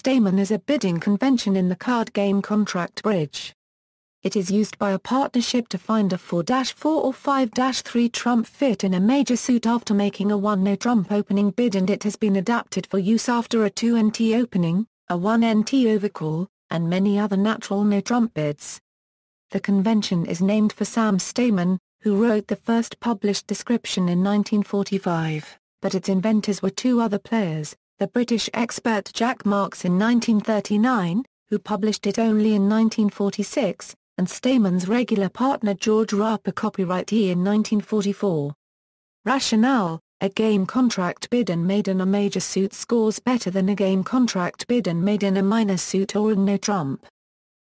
Stayman is a bidding convention in the card game contract bridge. It is used by a partnership to find a 4-4 or 5-3 trump fit in a major suit after making a 1-no-trump opening bid, and it has been adapted for use after a 2-NT opening, a 1-NT overcall, and many other natural no-trump bids. The convention is named for Sam Stayman, who wrote the first published description in 1945, but its inventors were two other players, the British expert Jack Marx in 1939, who published it only in 1946, and Stayman's regular partner George Rapée, copyrightee, in 1944. Rationale: a game contract bid and made in a major suit scores better than a game contract bid and made in a minor suit or in no trump.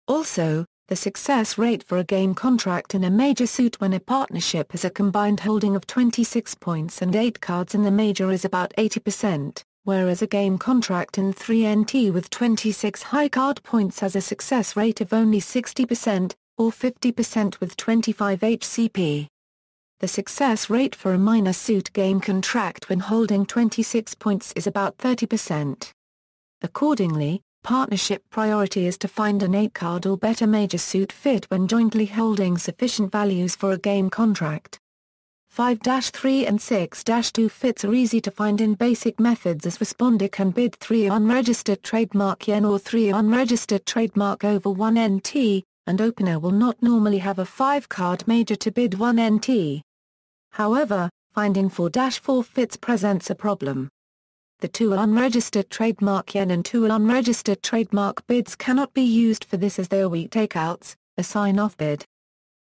Also, the success rate for a game contract in a major suit when a partnership has a combined holding of 26 points and 8 cards in the major is about 80%, whereas a game contract in 3NT with 26 high card points has a success rate of only 60%, or 50% with 25 HCP. The success rate for a minor suit game contract when holding 26 points is about 30%. Accordingly, partnership priority is to find an 8-card or better major suit fit when jointly holding sufficient values for a game contract. 5-3 and 6-2 fits are easy to find in basic methods, as responder can bid 3 unregistered trademark yen or 3 unregistered trademark over 1NT, and opener will not normally have a 5-card major to bid 1NT. However, finding 4-4 fits presents a problem. The 2 unregistered trademark yen and 2 unregistered trademark bids cannot be used for this as they are weak takeouts, a sign-off bid.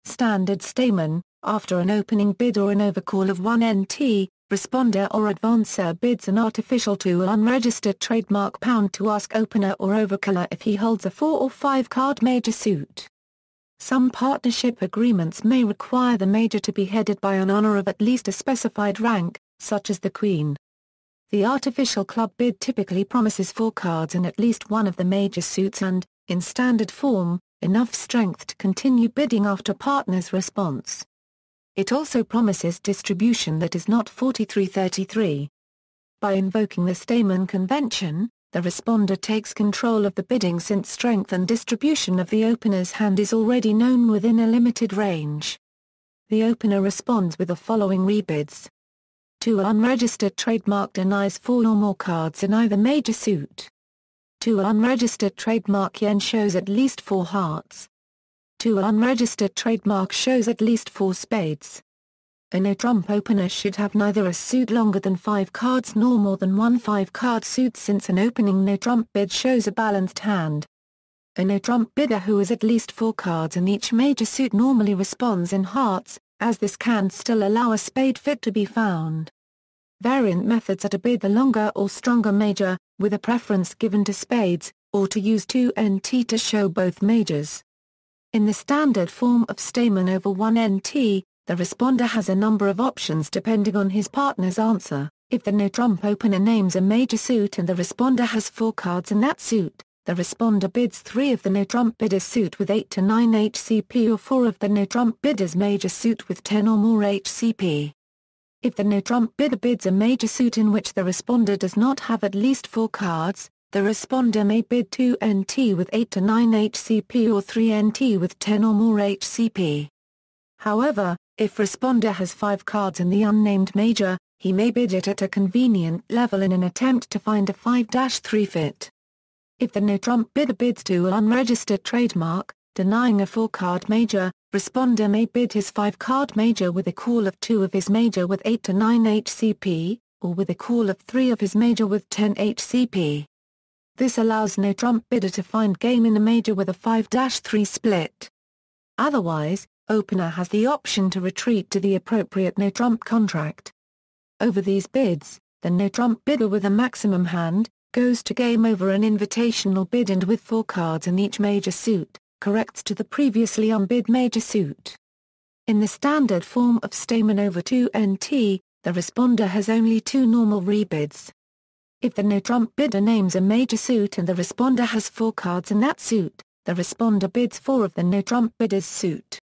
Standard Stayman: after an opening bid or an overcall of 1NT, responder or advancer bids an artificial 2 unregistered trademark pound to ask opener or overcaller if he holds a 4 or 5 card major suit. Some partnership agreements may require the major to be headed by an honor of at least a specified rank, such as the queen. The artificial club bid typically promises 4 cards in at least one of the major suits and, in standard form, enough strength to continue bidding after partner's response. It also promises distribution that is not 43-33. By invoking the Stayman convention, the responder takes control of the bidding since strength and distribution of the opener's hand is already known within a limited range. The opener responds with the following rebids. 2 unregistered trademark denies 4 or more cards in either major suit. 2 unregistered trademark yen shows at least 4 hearts. 2 unregistered trademark shows at least 4 spades. A no-trump opener should have neither a suit longer than 5 cards nor more than 1 5-card suit, since an opening no-trump bid shows a balanced hand. A no-trump bidder who has at least 4 cards in each major suit normally responds in hearts, as this can still allow a spade fit to be found. Variant methods are to bid the longer or stronger major, with a preference given to spades, or to use 2NT to show both majors. In the standard form of Stayman over 1NT, the responder has a number of options depending on his partner's answer. If the no-trump opener names a major suit and the responder has 4 cards in that suit, the responder bids 3 of the no-trump bidder's suit with 8 to 9 HCP or 4 of the no-trump bidder's major suit with 10 or more HCP. If the no-trump bidder bids a major suit in which the responder does not have at least 4 cards, the responder may bid 2NT with 8 to 9 HCP or 3NT with 10 or more HCP. However, if responder has 5 cards in the unnamed major, he may bid it at a convenient level in an attempt to find a 5-3 fit. If the no-trump bidder bids 2 unregistered trademark, denying a 4-card major, responder may bid his 5-card major with a call of 2 of his major with 8 to 9 HCP, or with a call of 3 of his major with 10 HCP. This allows no-trump bidder to find game in a major with a 5-3 split. Otherwise, opener has the option to retreat to the appropriate no-trump contract. Over these bids, the no-trump bidder with a maximum hand, goes to game over an invitational bid and with 4 cards in each major suit, corrects to the previously unbid major suit. In the standard form of Stayman over 2NT, the responder has only 2 normal rebids. If the no-trump bidder names a major suit and the responder has 4 cards in that suit, the responder bids 4 of the no-trump bidder's suit.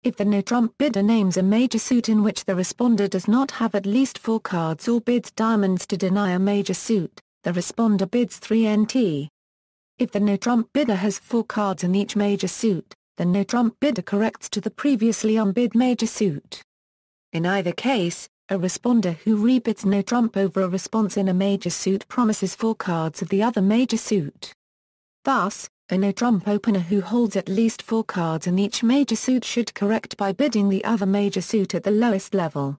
If the no-trump bidder names a major suit in which the responder does not have at least 4 cards or bids diamonds to deny a major suit, the responder bids 3NT. If the no-trump bidder has 4 cards in each major suit, the no-trump bidder corrects to the previously unbid major suit. In either case, a responder who rebids no-trump over a response in a major suit promises 4 cards of the other major suit. Thus, a no-trump opener who holds at least 4 cards in each major suit should correct by bidding the other major suit at the lowest level.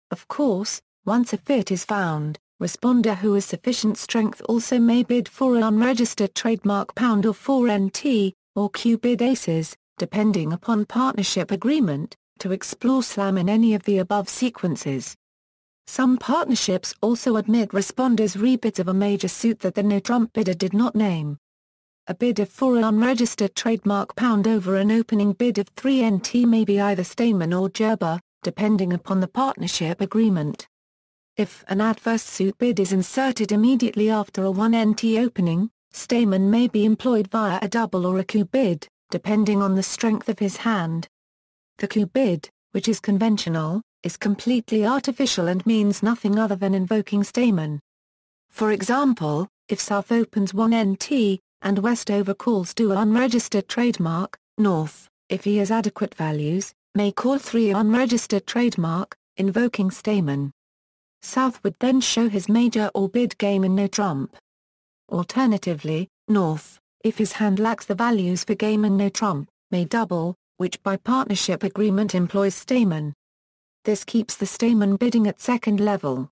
Of course, once a fit is found, responder who has sufficient strength also may bid for an unregistered trademark pound or 4NT, or Q bid aces, depending upon partnership agreement, to explore slam in any of the above sequences. Some partnerships also admit responders' rebids of a major suit that the no-trump bidder did not name. A bid of 4 unregistered trademark pound over an opening bid of 3NT may be either Stayman or Gerber, depending upon the partnership agreement. If an adverse suit bid is inserted immediately after a 1NT opening, Stayman may be employed via a double or a Q bid, depending on the strength of his hand. The Q bid, which is conventional, is completely artificial and means nothing other than invoking Stayman. For example, if South opens 1NT, and West overcalls dual unregistered trademark, North, if he has adequate values, may call 3 unregistered trademark, invoking Stayman. South would then show his major or bid game in no-trump. Alternatively, North, if his hand lacks the values for game and no-trump, may double, which by partnership agreement employs Stayman. This keeps the Stayman bidding at second level.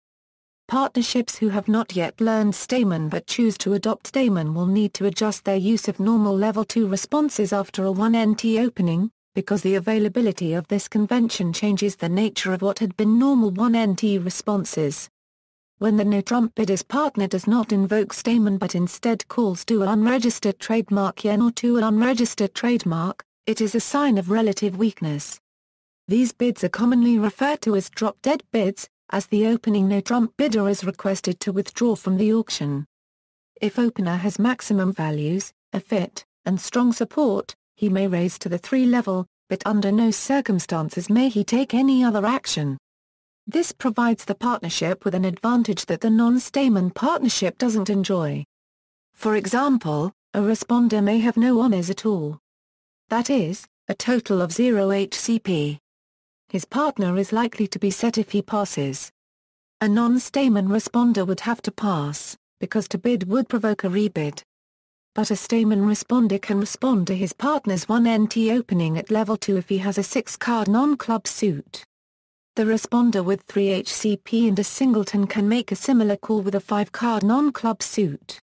Partnerships who have not yet learned Stayman but choose to adopt Stayman will need to adjust their use of normal level 2 responses after a 1NT opening, because the availability of this convention changes the nature of what had been normal 1NT responses. When the no-trump bidder's partner does not invoke Stayman but instead calls dual unregistered trademark yen or dual unregistered trademark, it is a sign of relative weakness. These bids are commonly referred to as drop-dead bids, as the opening no-trump bidder is requested to withdraw from the auction. If opener has maximum values, a fit, and strong support, he may raise to the 3 level, but under no circumstances may he take any other action. This provides the partnership with an advantage that the non-Stayman partnership doesn't enjoy. For example, a responder may have no honors at all. That is, a total of 0 HCP. His partner is likely to be set if he passes. A non-Stayman responder would have to pass, because to bid would provoke a rebid. But a Stayman responder can respond to his partner's 1NT opening at level 2 if he has a 6-card non-club suit. The responder with 3 HCP and a singleton can make a similar call with a 5-card non-club suit.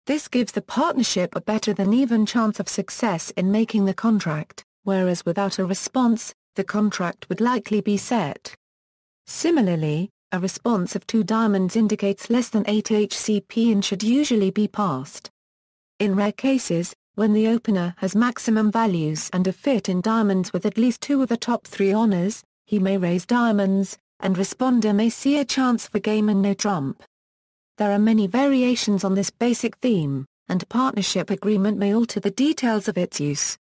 This gives the partnership a better than even chance of success in making the contract, whereas without a response, the contract would likely be set. Similarly, a response of 2 diamonds indicates less than 8 HCP and should usually be passed. In rare cases, when the opener has maximum values and a fit in diamonds with at least 2 of the top 3 honors, he may raise diamonds, and responder may see a chance for game and no trump. There are many variations on this basic theme, and partnership agreement may alter the details of its use.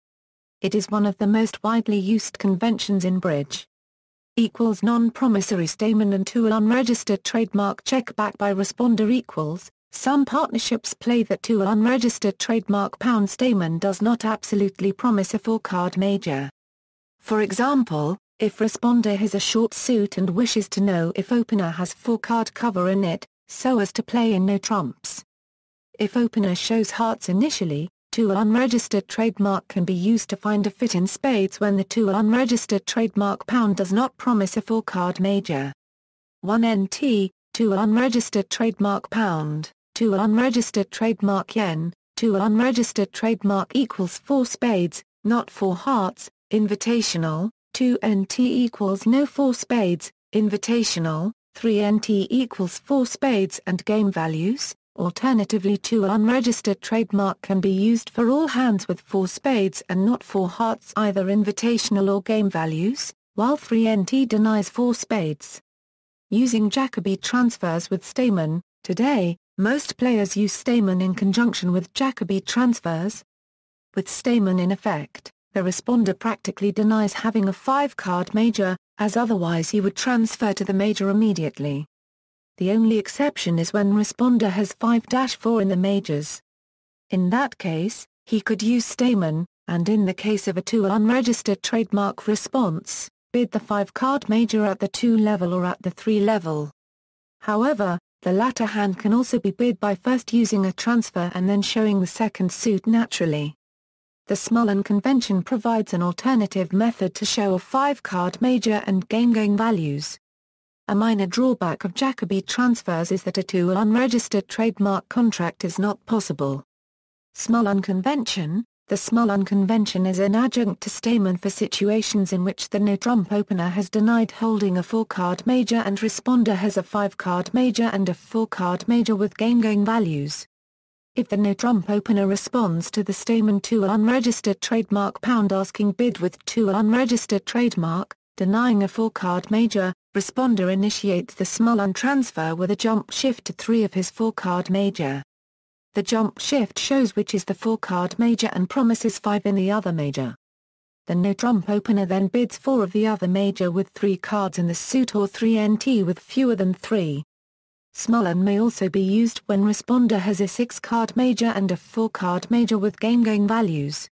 It is one of the most widely used conventions in bridge. Equals non-promissory Stayman and dual unregistered trademark checkback by responder equals. Some partnerships play that dual unregistered trademark pound Stayman does not absolutely promise a 4-card major. For example, if responder has a short suit and wishes to know if opener has 4-card cover in it, so as to play in no trumps. If opener shows hearts initially, dual unregistered trademark can be used to find a fit in spades when the dual unregistered trademark pound does not promise a 4-card major. 1NT, dual unregistered trademark pound, dual unregistered trademark yen, dual unregistered trademark equals 4 spades, not 4 hearts, invitational, 2NT equals no 4 spades, invitational, 3NT equals 4 spades and game values. Alternatively, dual unregistered trademark can be used for all hands with 4 spades and not 4 hearts, either invitational or game values, while 3NT denies 4 spades. Using Jacobi transfers with Stayman, today, most players use Stayman in conjunction with Jacobi transfers. With Stayman in effect, the responder practically denies having a 5-card major, as otherwise he would transfer to the major immediately. The only exception is when responder has 5-4 in the majors. In that case, he could use Stayman, and in the case of a 2 unregistered trademark response, bid the 5-card major at the 2 level or at the 3 level. However, the latter hand can also be bid by first using a transfer and then showing the second suit naturally. The Smolen convention provides an alternative method to show a 5-card major and game values. A minor drawback of Jacobi transfers is that a 2 unregistered trademark contract is not possible. Smolen convention. The Smolen convention is an adjunct to Stayman for situations in which the no-trump opener has denied holding a 4-card major and responder has a 5-card major and a 4-card major with game values. If the no-trump opener responds to the Stayman 2 unregistered trademark pound asking bid with 2 unregistered trademark, denying a 4-card major, responder initiates the Smolen transfer with a jump shift to 3 of his 4-card major. The jump shift shows which is the 4-card major and promises 5 in the other major. The no-trump opener then bids 4 of the other major with 3 cards in the suit or 3 NT with fewer than 3. Smolen may also be used when responder has a 6-card major and a 4-card major with game values.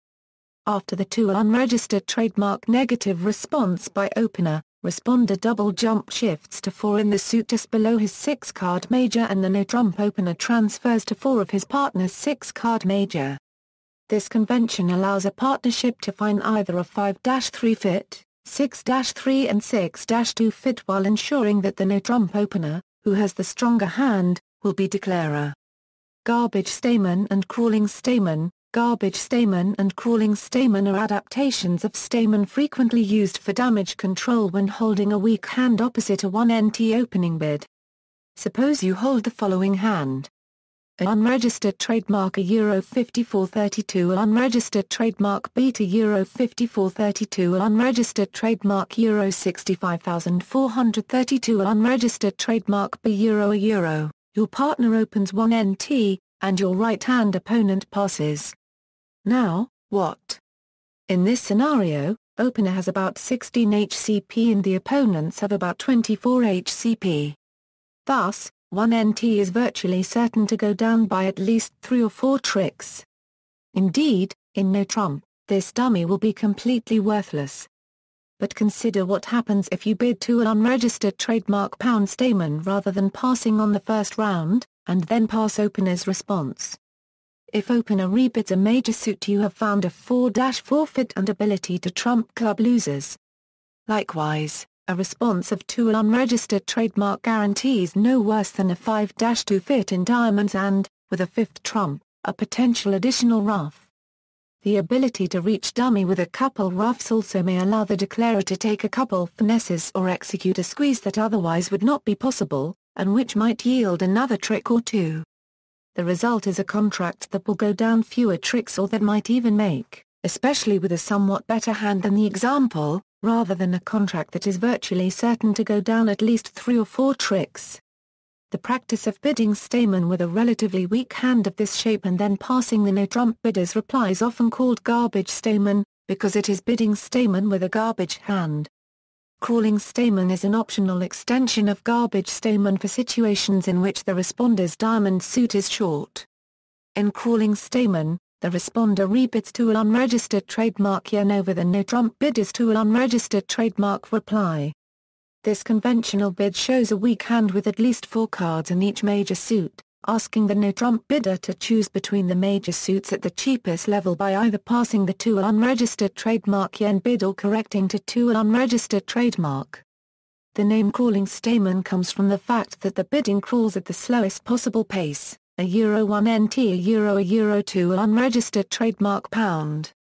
After the 2 unregistered trademark negative response by opener, responder double jump shifts to 4 in the suit just below his 6-card major and the no-trump opener transfers to 4 of his partner's 6-card major. This convention allows a partnership to find either a 5-3 fit, 6-3 and 6-2 fit while ensuring that the no-trump opener, who has the stronger hand, will be declarer. Garbage Stayman and crawling Stayman. Garbage Stayman and crawling Stayman are adaptations of Stayman frequently used for damage control when holding a weak hand opposite a 1 NT opening bid. Suppose you hold the following hand. An unregistered trademark a €54.32, unregistered trademark B to €54.32, unregistered trademark €65,432, unregistered trademark B a euro. Your partner opens 1 NT, and your right-hand opponent passes. Now, what? In this scenario, opener has about 16 HCP and the opponents have about 24 HCP. Thus, 1 NT is virtually certain to go down by at least 3 or 4 tricks. Indeed, in no trump, this dummy will be completely worthless. But consider what happens if you bid 2 unregistered trademark pound Stayman rather than passing on the first round, and then pass opener's response. If opener rebids a major suit, you have found a 4-4 fit and ability to trump club losers. Likewise, a response of 2 unregistered trademark guarantees no worse than a 5-2 fit in diamonds and, with a 5th trump, a potential additional ruff. The ability to reach dummy with a couple ruffs also may allow the declarer to take a couple finesses or execute a squeeze that otherwise would not be possible, and which might yield another trick or 2. The result is a contract that will go down fewer tricks or that might even make, especially with a somewhat better hand than the example, rather than a contract that is virtually certain to go down at least 3 or 4 tricks. The practice of bidding Stayman with a relatively weak hand of this shape and then passing the no-trump bidder's reply is often called garbage Stayman, because it is bidding Stayman with a garbage hand. Crawling Stayman is an optional extension of garbage Stayman for situations in which the responder's diamond suit is short. In crawling Stayman, the responder rebids 2 unregistered trademark yen over the no-trump bidder's 2 unregistered trademark reply. This conventional bid shows a weak hand with at least 4 cards in each major suit, asking the no-trump bidder to choose between the major suits at the cheapest level by either passing the 2 unregistered trademark yen bid or correcting to 2 unregistered trademark. The name crawling Stayman comes from the fact that the bidding crawls at the slowest possible pace, a euro 1 NT, a euro 2 unregistered trademark pound.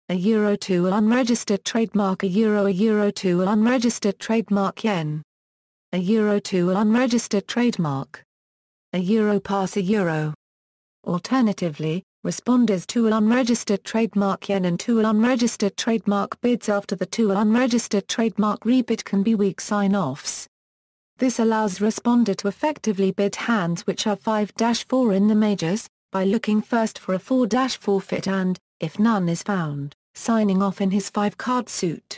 A euro 2 unregistered trademark, a euro 2 unregistered trademark yen. A euro 2 unregistered trademark. A euro pass a euro. Alternatively, responders 2 unregistered trademark yen and 2 unregistered trademark bids after the 2 unregistered trademark rebid can be weak sign-offs. This allows responder to effectively bid hands which are 5-4 in the majors, by looking first for a 4-4 fit and, if none is found, signing off in his 5-card suit.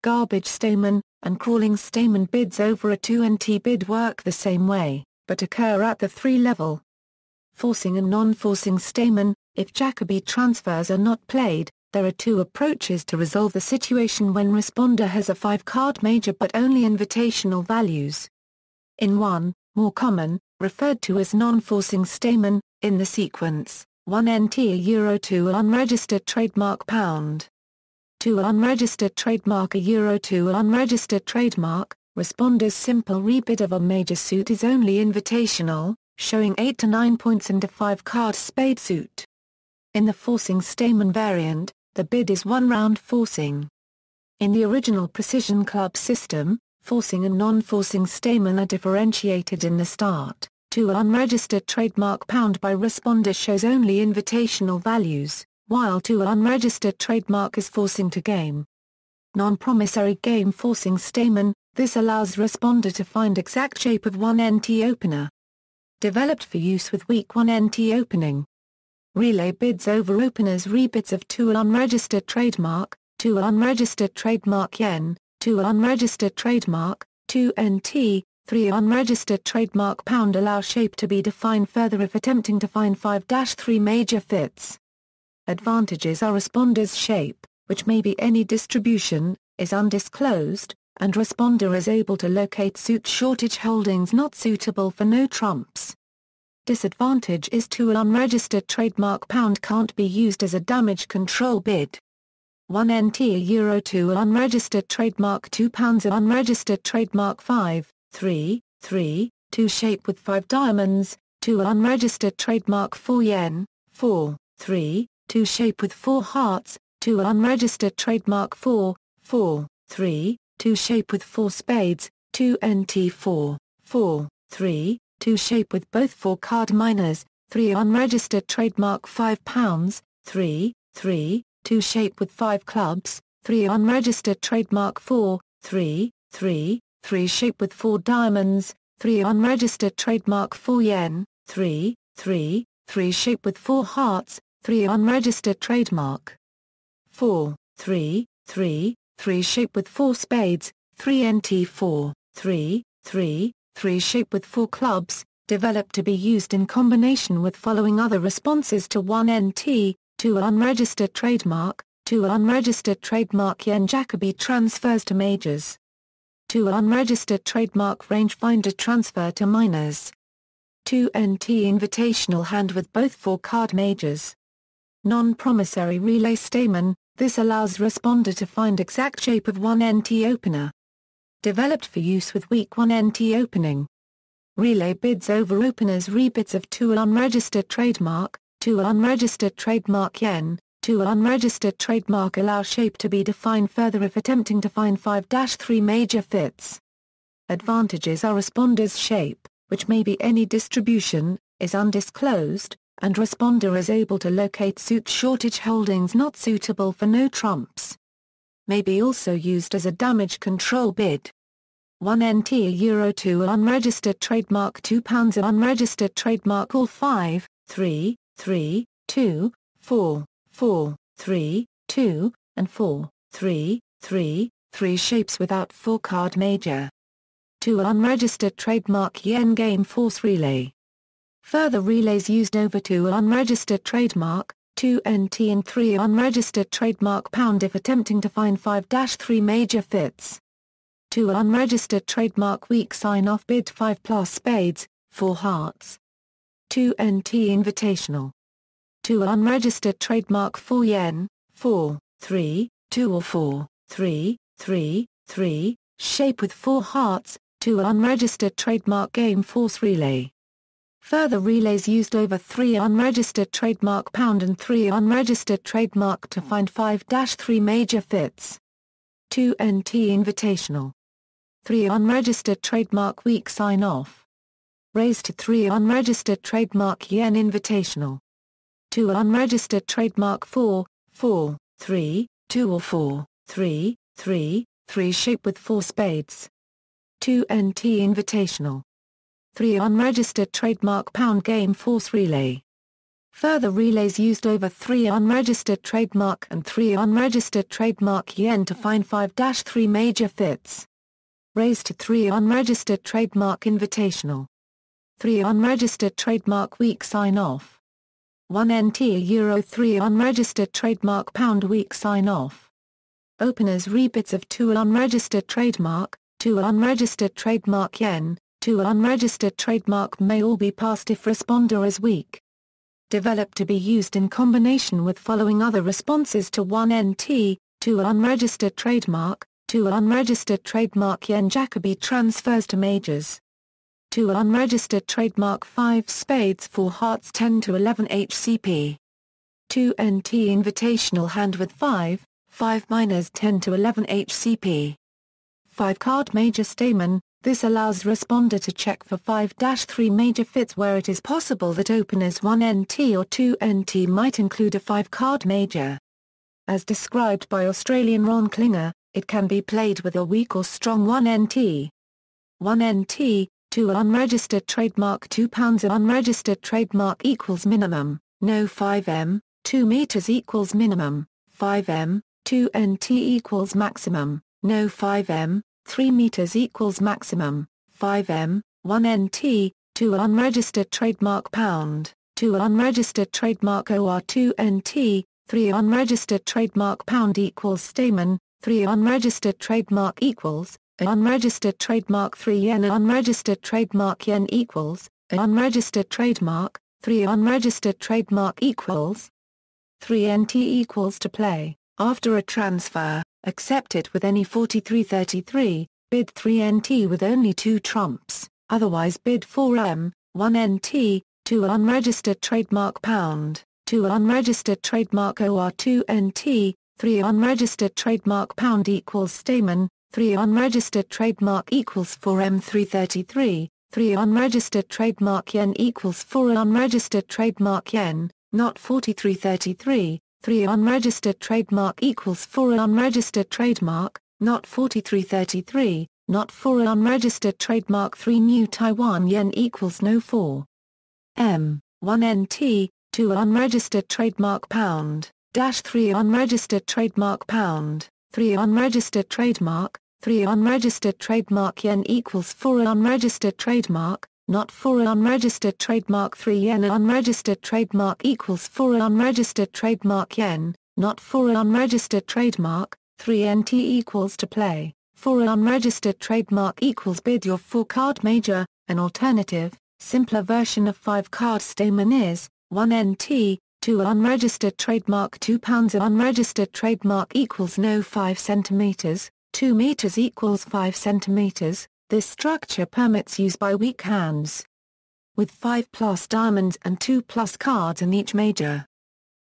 Garbage Stayman and crawling Stayman bids over a 2 NT bid work the same way, but occur at the 3 level. Forcing and non-forcing Stayman. If Jacobi transfers are not played, there are two approaches to resolve the situation when responder has a 5-card major but only invitational values. In one, more common, referred to as non-forcing Stayman, in the sequence, 1 NT Euro 2 unregistered trademark pound. 2 unregistered trademark Euro 2 unregistered trademark, responder's simple rebid of a major suit is only invitational, showing 8 to 9 points and a 5-card spade suit. In the forcing Stayman variant, the bid is one-round forcing. In the original Precision Club system, forcing and non-forcing Stayman are differentiated in the start. 2 unregistered trademark pound by responder shows only invitational values, while 2 unregistered trademark is forcing to game. Non-promissory game forcing Stayman, this allows responder to find exact shape of 1 NT opener. Developed for use with weak 1 NT opening. Relay bids over openers rebids of 2 unregistered trademark, 2 unregistered trademark yen, 2 unregistered trademark, 2 NT, 3 unregistered trademark pound allow shape to be defined further if attempting to find 5-3 major fits. Advantages are responder's shape, which may be any distribution, is undisclosed, and responder is able to locate suit shortage holdings not suitable for no trumps. Disadvantage is 2 unregistered trademark pound can't be used as a damage control bid. 1 NT Euro 2 unregistered trademark 2 pounds unregistered trademark 5, 3, 3, 2 shape with 5 diamonds, 2 unregistered trademark 4 yen, 4, 3, 2 shape with 4 hearts, 2 unregistered trademark 4, 4, 3, 2 shape with 4 spades, 2 NT 4, 4, 3, 2 shape with both 4 card minors, 3 unregistered trademark 5 pounds, 3, 3, 2 shape with 5 clubs, 3 unregistered trademark 4, 3, 3, 3 shape with 4 diamonds, 3 unregistered trademark 4 yen, 3, 3, 3 shape with 4 hearts, 3 unregistered trademark 4, 3, 3, 3 shape with 4 spades, 3 NT 4, 3, 3, 3 shape with 4 clubs, developed to be used in combination with following other responses to 1 NT, 2 unregistered trademark, 2 unregistered trademark yen Jacobi transfers to majors. 2 unregistered trademark rangefinder transfer to minors. 2 NT invitational hand with both 4 card majors. Non-promissory relay Stayman, this allows responder to find exact shape of 1 NT opener. Developed for use with weak 1 NT opening. Relay bids over openers rebids of 2 unregistered trademark, 2 unregistered trademark yen, 2 unregistered trademark allow shape to be defined further if attempting to find 5-3 major fits. Advantages are responder's shape, which may be any distribution, is undisclosed, and responder is able to locate suit shortage holdings not suitable for no trumps. May be also used as a damage control bid. 1 NT Euro 2 unregistered trademark 2 pounds unregistered trademark all 5, 3, 3, 2, 4, 4, 3, 2, and 4, 3, 3, 3 shapes without 4 card major. 2 unregistered trademark yen game force relay. Further relays used over 2 unregistered trademark, 2 NT and 3 unregistered trademark pound if attempting to find 5-3 major fits. 2 unregistered trademark weak sign-off bid 5+ spades, 4 hearts. 2 NT invitational. 2 unregistered trademark 4 yen, 4, 3, 2 or 4, 3, 3, 3, shape with 4 hearts, 2 unregistered trademark game force relay. Further relays used over 3 unregistered trademark pound and 3 unregistered trademark to find 5-3 major fits. 2 NT invitational. 3 unregistered trademark weak sign-off. Raised to 3 unregistered trademark yen invitational. 2 unregistered trademark 4, 4, 3, 2 or 4, 3, 3, 3 shape with 4 spades. 2 NT invitational. 3 unregistered trademark pound game force relay. Further relays used over 3 unregistered trademark and 3 unregistered trademark yen to find 5-3 major fits. Raised to 3 unregistered trademark invitational. 3 unregistered trademark weak sign-off. 1 NT Euro 3 unregistered trademark pound weak sign-off. Openers rebids of 2 unregistered trademark, 2 unregistered trademark yen, 2 unregistered trademark may all be passed if responder is weak. Developed to be used in combination with following other responses to 1 NT, 2 unregistered trademark, 2 unregistered trademark yen Jacobi transfers to majors. 2 unregistered trademark 5 spades 4 hearts 10 to 11 HCP. 2 NT invitational hand with 5 minors 10 to 11 HCP. 5 card major Stayman, this allows responder to check for 5-3 major fits where it is possible that openers 1 NT or 2 NT might include a 5 card major. As described by Australian Ron Klinger, it can be played with a weak or strong 1 NT. 1 NT, 2 unregistered trademark 2 pounds unregistered trademark equals minimum, no 5M, 2 meters equals minimum, 5M, 2 NT equals maximum, no 5M, 3 meters equals maximum, 5M, 1 NT, 2 unregistered trademark pound, 2 unregistered trademark OR 2 NT, 3 unregistered trademark pound equals Stayman, 3 unregistered trademark equals, unregistered trademark 3 yen unregistered trademark yen equals, unregistered trademark, 3 unregistered trademark equals, 3 NT equals to play, after a transfer, accept it with any 4333, bid 3 NT with only 2 trumps, otherwise bid 4M, 1 NT, 2 unregistered trademark pound, 2 unregistered trademark OR 2 NT, 3 unregistered trademark pound equals Stayman, 3 unregistered trademark equals 4M333, 3 unregistered trademark yen equals 4 unregistered trademark yen, not 4333, 3 unregistered trademark equals 4 unregistered trademark, not 4333, not 4 unregistered trademark 3 new Taiwan yen equals no 4. M, 1 NT, 2 unregistered trademark pound, dash 3 unregistered trademark pound, 3 unregistered trademark, 3 unregistered trademark yen equals 4 unregistered trademark, not 4 unregistered trademark 3 yen unregistered trademark equals 4 unregistered trademark yen, not 4 unregistered trademark, 3 NT equals to play, 4 unregistered trademark equals bid your 4 card major. An alternative, simpler version of 5 card Stayman is, 1 NT, 2 unregistered trademark 2 pounds unregistered trademark equals no 5 centimeters, 2 meters equals 5 centimeters. This structure permits use by weak hands. With 5 plus diamonds and 2 plus cards in each major.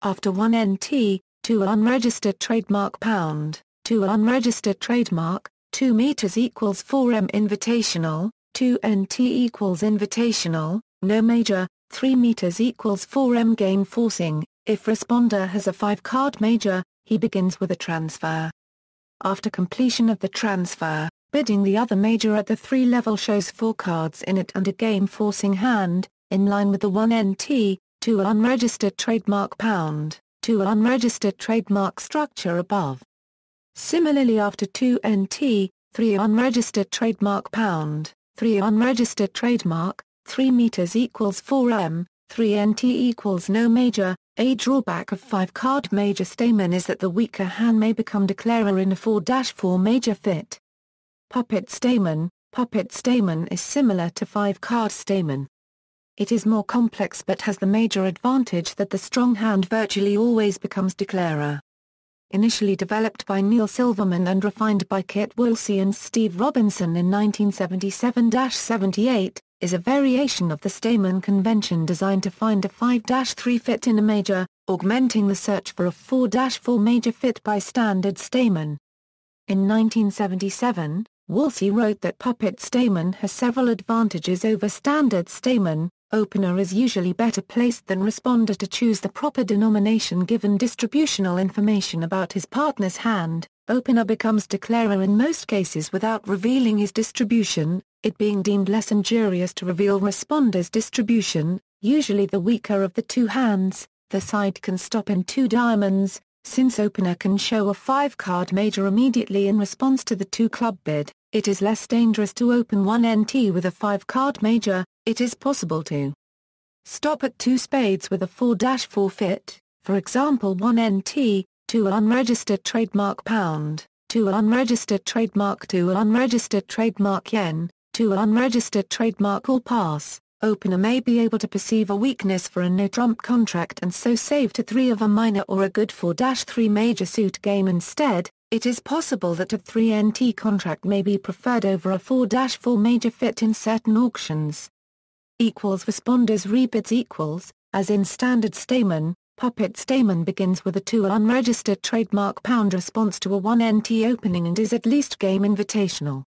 After 1 NT, 2 unregistered trademark pound, 2 unregistered trademark, 2 meters equals 4M invitational, 2 NT equals invitational, no major, 3 meters equals 4M game forcing. If responder has a 5 card major, he begins with a transfer. After completion of the transfer, bidding the other major at the 3 level shows 4 cards in it and a game forcing hand, in line with the 1 NT, 2 unregistered trademark pound, 2 unregistered trademark structure above. Similarly after 2 NT, 3 unregistered trademark pound, 3 unregistered trademark, 3 meters equals 4M, 3 NT equals no major. A drawback of 5 card major Stayman is that the weaker hand may become declarer in a 4-4 major fit. Puppet Stayman is similar to 5 card Stayman. It is more complex but has the major advantage that the strong hand virtually always becomes declarer. Initially developed by Neil Silverman and refined by Kit Woolsey and Steve Robinson in 1977-78, is a variation of the Stayman convention designed to find a 5-3 fit in a major, augmenting the search for a 4-4 major fit by standard Stayman. In 1977, Woolsey wrote that Puppet Stayman has several advantages over standard Stayman. Opener is usually better placed than responder to choose the proper denomination given distributional information about his partner's hand. Opener becomes declarer in most cases without revealing his distribution, it being deemed less injurious to reveal responder's distribution. Usually the weaker of the 2 hands, the side can stop in 2 diamonds, since opener can show a 5 card major immediately in response to the 2 club bid. It is less dangerous to open 1 NT with a 5 card major. It is possible to stop at 2 spades with a 4-4 fit, for example 1 NT, 2 unregistered trademark pound, 2 unregistered trademark 2 unregistered trademark yen, 2 unregistered trademark all pass. Opener may be able to perceive a weakness for a no-trump contract and so save to 3 of a minor or a good 4-3 major suit game instead. It is possible that a 3 NT contract may be preferred over a 4-4 major fit in certain auctions. Responders rebids equals, as in standard Stayman, puppet Stayman begins with a 2 unregistered trademark pound response to a 1 NT opening and is at least game invitational.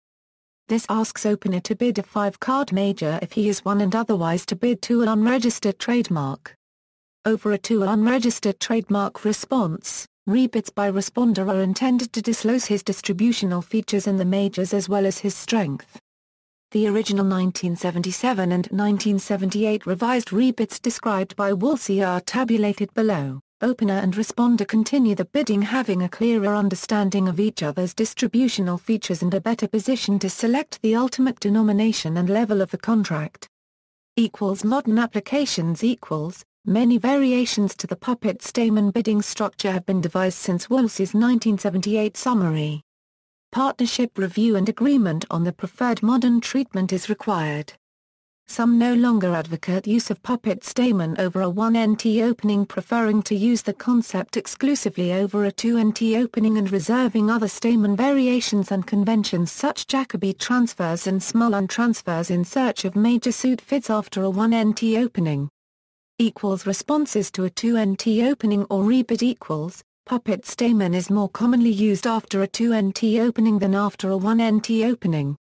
This asks opener to bid a 5-card major if he is 1 and otherwise to bid 2 unregistered trademark. Over a 2 unregistered trademark response, rebids by responder are intended to disclose his distributional features in the majors as well as his strength. The original 1977 and 1978 revised rebids described by Woolsey are tabulated below. Opener and responder continue the bidding having a clearer understanding of each other's distributional features and a better position to select the ultimate denomination and level of the contract. Modern applications many variations to the puppet Stayman bidding structure have been devised since Woolsey's 1978 summary. Partnership review and agreement on the preferred modern treatment is required. Some no longer advocate use of puppet Stayman over a 1 NT opening, preferring to use the concept exclusively over a 2 NT opening and reserving other Stayman variations and conventions such Jacobi transfers and Smolen transfers in search of major suit fits after a 1 NT opening. Responses to a 2 NT opening or rebid puppet Stayman is more commonly used after a 2 NT opening than after a 1 NT opening.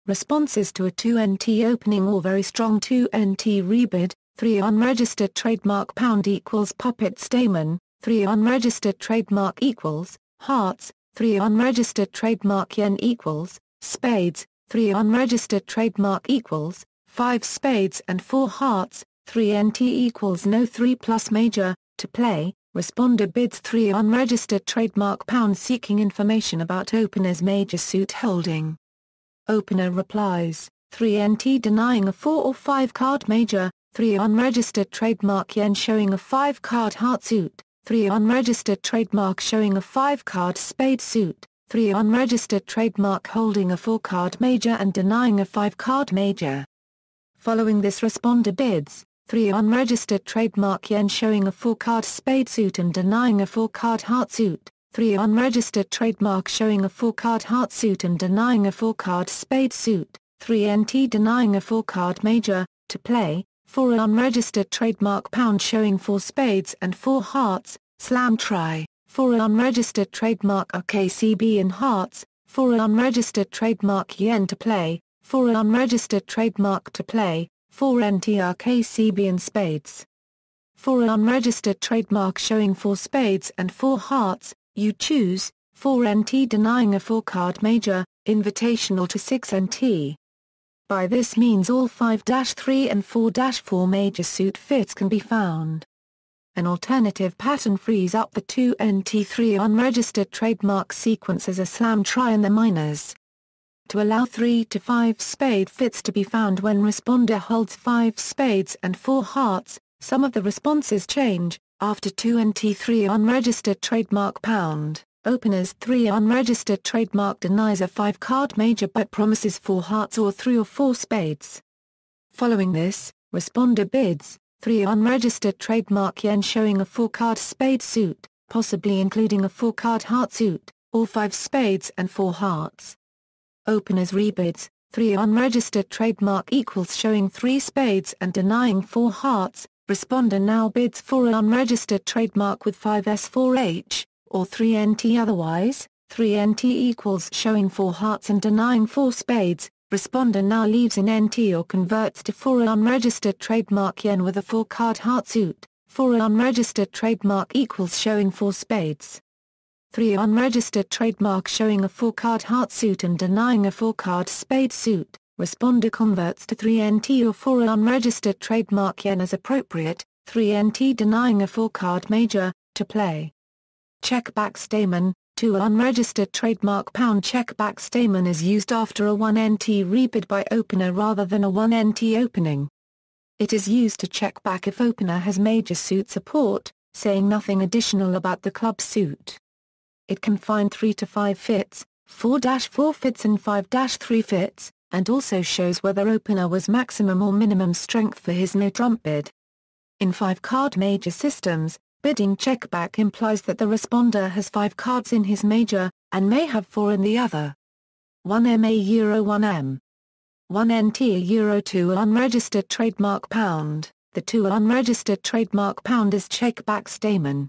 Responses to a 2 NT opening or very strong 2 NT rebid, 3 unregistered trademark pound equals puppet Stayman, 3 unregistered trademark equals, hearts, 3 unregistered trademark yen equals, spades, 3 unregistered trademark equals, 5 spades and 4 hearts, 3 NT equals no 3 plus major, to play. Responder bids 3 unregistered trademark pound seeking information about opener's major suit holding. Opener replies, 3 NT denying a 4 or 5 card major, 3 unregistered trademark yen showing a 5 card heart suit, 3 unregistered trademark showing a 5 card spade suit, 3 unregistered trademark holding a 4 card major and denying a 5 card major. Following this responder bids, 3 unregistered trademark yen showing a 4 card spade suit and denying a 4 card heart suit, 3 unregistered trademark showing a 4 card heart suit and denying a 4 card spade suit, 3 NT denying a 4 card major, to play, 4 unregistered trademark pound showing 4 spades and 4 hearts, slam try, 4 unregistered trademark RKCB in hearts, 4 unregistered trademark yen to play, 4 unregistered trademark to play, 4 NT RKCB in spades. 4 unregistered trademark showing 4 spades and 4 hearts, you choose, 4 NT denying a 4 card major, invitational to 6 NT. By this means all 5-3 and 4-4 major suit fits can be found. An alternative pattern frees up the 2 NT3 unregistered trademark sequence as a slam try in the minors. To allow 3 to 5 spade fits to be found when responder holds 5 spades and 4 hearts, some of the responses change. After 2 NT3 unregistered trademark pound, opener's 3 unregistered trademark denies a 5 card major but promises 4 hearts or 3 or 4 spades. Following this, responder bids 3 unregistered trademark yen showing a 4 card spade suit, possibly including a 4 card heart suit, or 5 spades and 4 hearts. Opener's rebids 3 unregistered trademark equals showing 3 spades and denying 4 hearts. Responder now bids for an unregistered trademark with 5S4H, or 3 NT otherwise, 3 NT equals showing 4 hearts and denying 4 spades. Responder now leaves in NT or converts to 4 unregistered trademark yen with a 4 card heart suit, 4 unregistered trademark equals showing 4 spades. 3 unregistered trademark showing a 4 card heart suit and denying a 4 card spade suit. Responder converts to 3 NT or 4 unregistered trademark yen as appropriate, 3 NT denying a 4 card major, to play. Checkback Stayman, 2 unregistered trademark pound checkback Stayman is used after a 1 NT rebid by opener rather than a 1 NT opening. It is used to check back if opener has major suit support, saying nothing additional about the club suit. It can find 3 to 5 fits, 4-4 fits and 5-3 fits, and also shows whether opener was maximum or minimum strength for his no-trump bid. In 5-card major systems, bidding checkback implies that the responder has 5 cards in his major, and may have 4 in the other. 1 MA Euro 1 NT Euro 2 unregistered trademark pound. The 2 unregistered trademark pound is Checkback Stayman.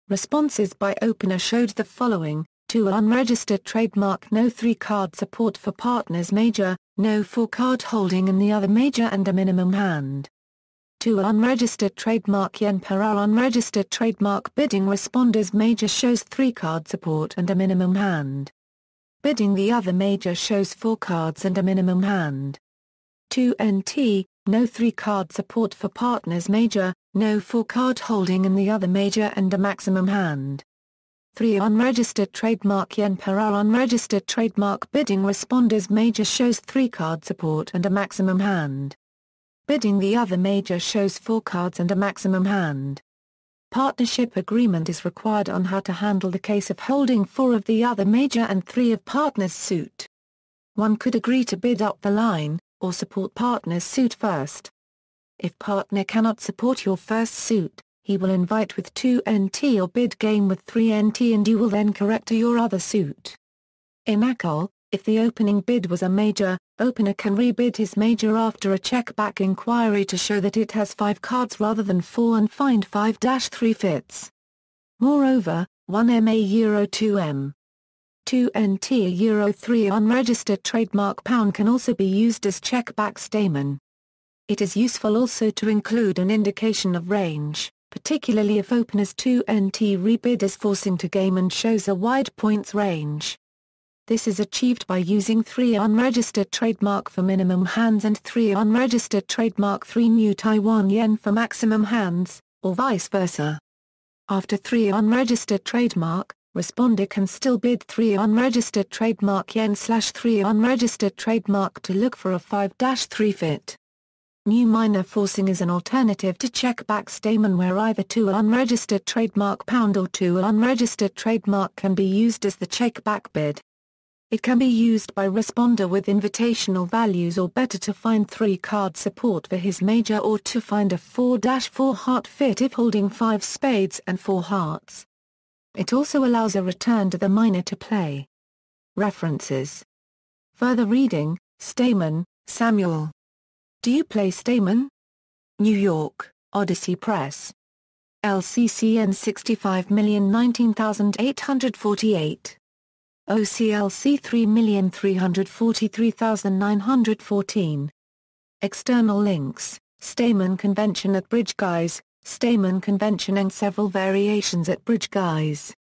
Responses by opener showed the following: 2 unregistered trademark no 3-card support for partner's major, no 4-card holding in the other major and a minimum hand. 2 unregistered trademark yen per hour unregistered trademark bidding responder's major shows 3-card support and a minimum hand. Bidding the other major shows 4 cards and a minimum hand. 2 NT, no 3-card support for partner's major, no 4-card holding in the other major and a maximum hand. 3 unregistered trademark yen per hour unregistered trademark bidding responder's major shows 3-card support and a maximum hand. Bidding the other major shows 4 cards and a maximum hand. Partnership agreement is required on how to handle the case of holding 4 of the other major and 3 of partner's suit. One could agree to bid up the line, or support partner's suit first. If partner cannot support your first suit, he will invite with 2 NT or bid game with 3 NT and you will then correct to your other suit. In overcall, if the opening bid was a major, opener can rebid his major after a checkback inquiry to show that it has 5 cards rather than 4 and find 5-3 fits. Moreover, 1 MA Euro 2 2 NT Euro 3 unregistered trademark pound can also be used as checkback Stayman. It is useful also to include an indication of range, particularly if opener's 2 NT rebid is forcing to game and shows a wide points range. This is achieved by using 3 unregistered trademark for minimum hands and 3 unregistered trademark 3 new Taiwan yen for maximum hands, or vice versa. After 3 unregistered trademark, responder can still bid 3 unregistered trademark yen/3 unregistered trademark to look for a 5-3 fit. New minor forcing is an alternative to checkback Stayman where either 2 unregistered trademark pound or 2 unregistered trademark can be used as the checkback bid. It can be used by responder with invitational values or better to find 3-card support for his major or to find a 4-4 heart fit if holding 5 spades and 4 hearts. It also allows a return to the minor to play. References. Further reading, Stayman, Samuel. Do You Play Stayman? New York, Odyssey Press. LCCN 65019848. OCLC 3343914. External links, Stayman Convention at Bridge Guys, Stayman Convention and several variations at Bridge Guys.